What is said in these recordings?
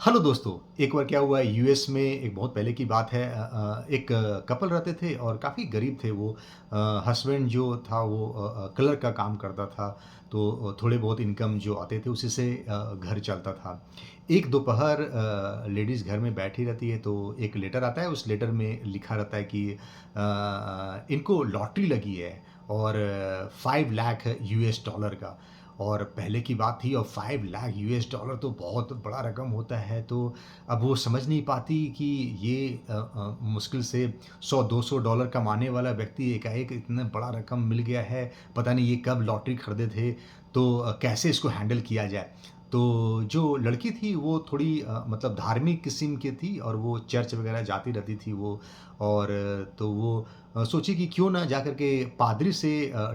Hello दोस्तों, एक बार क्या हुआ यूएस में एक बहुत पहले की बात है एक कपल रहते थे और काफ़ी गरीब थे वो हस्बैंड जो था वो क्लर्क का काम करता था तो थोड़े बहुत इनकम जो आते थे उसी से घर चलता था। एक दोपहर लेडीज़ घर में बैठी रहती है तो एक लेटर आता है उस लेटर में लिखा रहता है कि इनको लॉटरी लगी है और 5 लाख यूएस डॉलर का और पहले की बात थी और 5 लाख यूएस डॉलर तो बहुत बड़ा रकम होता है तो अब वो समझ नहीं पाती कि ये मुश्किल से 100-200 डॉलर कमाने वाला व्यक्ति एकाएक इतना बड़ा रकम मिल गया है, पता नहीं ये कब लॉटरी खरीदे थे, तो कैसे इसको हैंडल किया जाए। तो जो लड़की थी वो थोड़ी मतलब धार्मिक किस्म की थी और वो चर्च वगैरह जाती रहती थी वो और तो वो सोची कि क्यों ना जाकर के पादरी से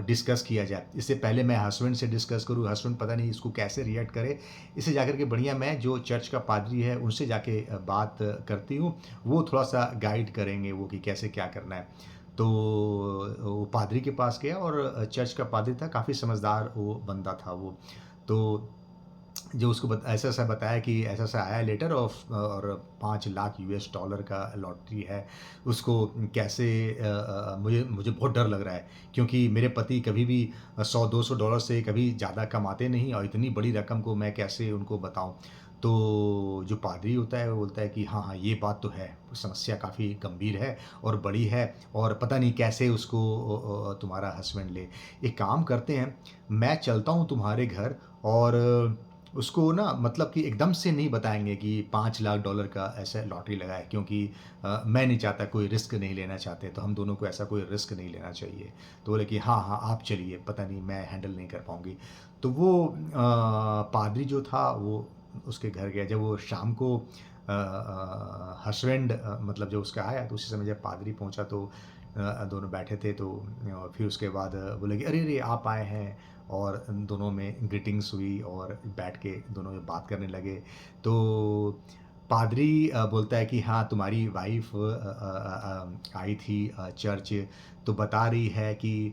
डिस्कस किया जाए। इससे पहले मैं हस्बैंड से डिस्कस करूँ, हस्बैंड पता नहीं इसको कैसे रिएक्ट करे। इससे जाकर के बढ़िया मैं जो चर्च का पादरी है उनसे जाके बात करती हूँ। वो थोड़ा-सा गाइड करेंगे वो कि कैसे क्या करना है। तो वो पादरी के पास गया और चर्च का पादरी था, काफ़ी समझदार वो बंदा था वो। तो जो उसको ऐसा-ऐसा बताया कि ऐसा-ऐसा आया लेटर और 5 लाख यूएस डॉलर का लॉटरी है। उसको कैसे मुझे मुझे बहुत डर लग रहा है क्योंकि मेरे पति कभी भी 100-200 डॉलर से कभी ज़्यादा कमाते नहीं और इतनी बड़ी रकम को मैं कैसे उनको बताऊँ। तो जो पादरी होता है वो बोलता है कि हाँ, हाँ, ये बात तो है, समस्या काफ़ी गंभीर है और बड़ी है और पता नहीं कैसे उसको तुम्हारा हस्बैंड ले। एक काम करते हैं, मैं चलता हूँ तुम्हारे घर और उसको ना मतलब कि एकदम से नहीं बताएँगे कि 5 लाख डॉलर का ऐसा लॉटरी लगा है क्योंकि मैं नहीं चाहता कोई रिस्क नहीं लेना चाहते, तो हम दोनों को ऐसा कोई रिस्क नहीं लेना चाहिए। तो बोले कि हाँ, हाँ, आप चलिए, पता नहीं मैं हैंडल नहीं कर पाऊँगी। तो वो पादरी जो था वो उसके घर गया। जब वो शाम को हस्बैंड मतलब जब उसका आया तो उसी समय जब पादरी पहुँचा तो दोनों बैठे थे तो फिर उसके बाद बोले कि अरे, अरे! आप आए हैं और दोनों में ग्रीटिंग्स हुई और बैठ के दोनों जब बात करने लगे तो पादरी बोलता है कि हाँ तुम्हारी वाइफ आई थी चर्च तो बता रही है कि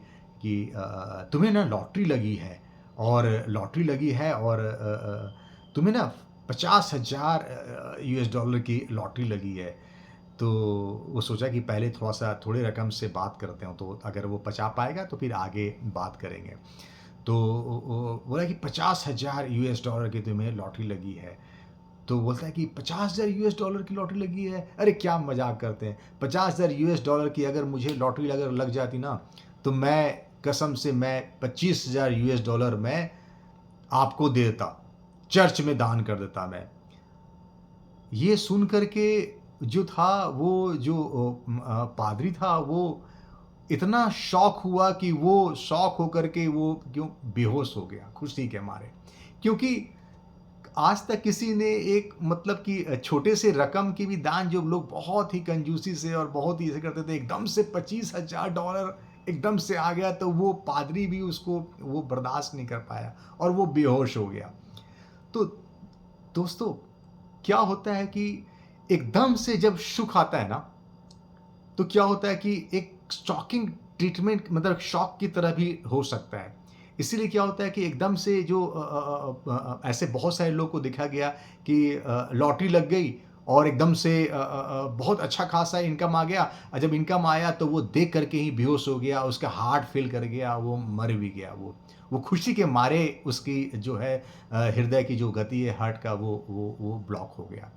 तुम्हें ना लॉटरी लगी है और लॉटरी लगी है और तुम्हें ना 50,000 यूएस डॉलर की लॉटरी लगी है तो वो सोचा कि पहले थोड़ा-सा थोड़े रकम से बात करते हो, तो अगर वो बचा पाएगा तो फिर आगे बात करेंगे। तो वो बोला कि 50,000 यूएस डॉलर की तुम्हें लॉटरी लगी है। तो बोलता है कि 50,000 यूएस डॉलर की लॉटरी लगी है? अरे क्या मज़ाक करते हैं। 50,000 यूएस डॉलर की अगर मुझे लॉटरी अगर लग जाती ना, तो मैं कसम से मैं 25,000 यूएस डॉलर मैं आपको दे देता। चर्च में दान कर देता मैं। ये सुन कर के जो था वो जो पादरी था वो इतना शॉक हुआ कि वो शॉक होकर के वो क्यों बेहोश हो गया खुशी के मारे। क्योंकि आज तक किसी ने एक मतलब कि छोटे से रकम की भी दान जो लोग बहुत ही कंजूसी से और बहुत ही ऐसे करते थे, एकदम से 25,000 डॉलर एकदम से आ गया तो वो पादरी भी उसको वो बर्दाश्त नहीं कर पाया और वो बेहोश हो गया। तो दोस्तों, क्या होता है कि एकदम से जब सुख आता है ना, तो क्या होता है कि एक शॉकिंग ट्रीटमेंट मतलब शॉक की तरह भी हो सकता है। इसीलिए क्या होता है कि एकदम से जो ऐसे बहुत सारे लोग को देखा गया कि लॉटरी लग गई और एकदम से बहुत अच्छा खासा इनकम आ गया और जब इनकम आया तो वो देख करके ही बेहोश हो गया, उसका हार्ट फेल कर गया, वो मर भी गया वो। वो खुशी के मारे उसकी जो है हृदय की जो गति है हार्ट का वो ब्लॉक हो गया।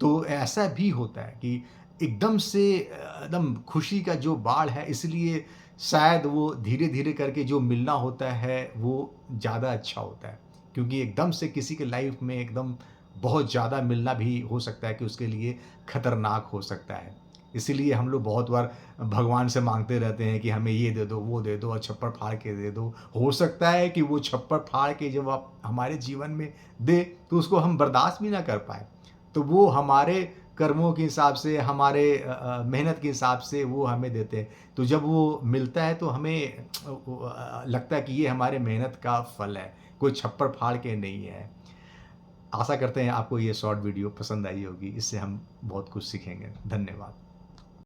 तो ऐसा भी होता है कि एकदम से एकदम खुशी का जो बाढ़ है इसलिए शायद वो धीरे-धीरे करके जो मिलना होता है वो ज़्यादा अच्छा होता है। क्योंकि एकदम से किसी के लाइफ में एकदम बहुत ज़्यादा मिलना भी हो सकता है कि उसके लिए खतरनाक हो सकता है। इसीलिए हम लोग बहुत बार भगवान से माँगते रहते हैं कि हमें ये दे दो, वो दे दो और छप्पड़ फाड़ के दे दो। हो सकता है कि वो छप्पड़ फाड़ के जब आप हमारे जीवन में दे तो उसको हम बर्दाश्त भी ना कर पाएँ। तो वो हमारे कर्मों के हिसाब से, हमारे मेहनत के हिसाब से वो हमें देते हैं। तो जब वो मिलता है तो हमें लगता है कि ये हमारे मेहनत का फल है, कोई छप्पड़ फाड़ के नहीं है। आशा करते हैं आपको ये शॉर्ट वीडियो पसंद आई होगी, इससे हम बहुत कुछ सीखेंगे। धन्यवाद।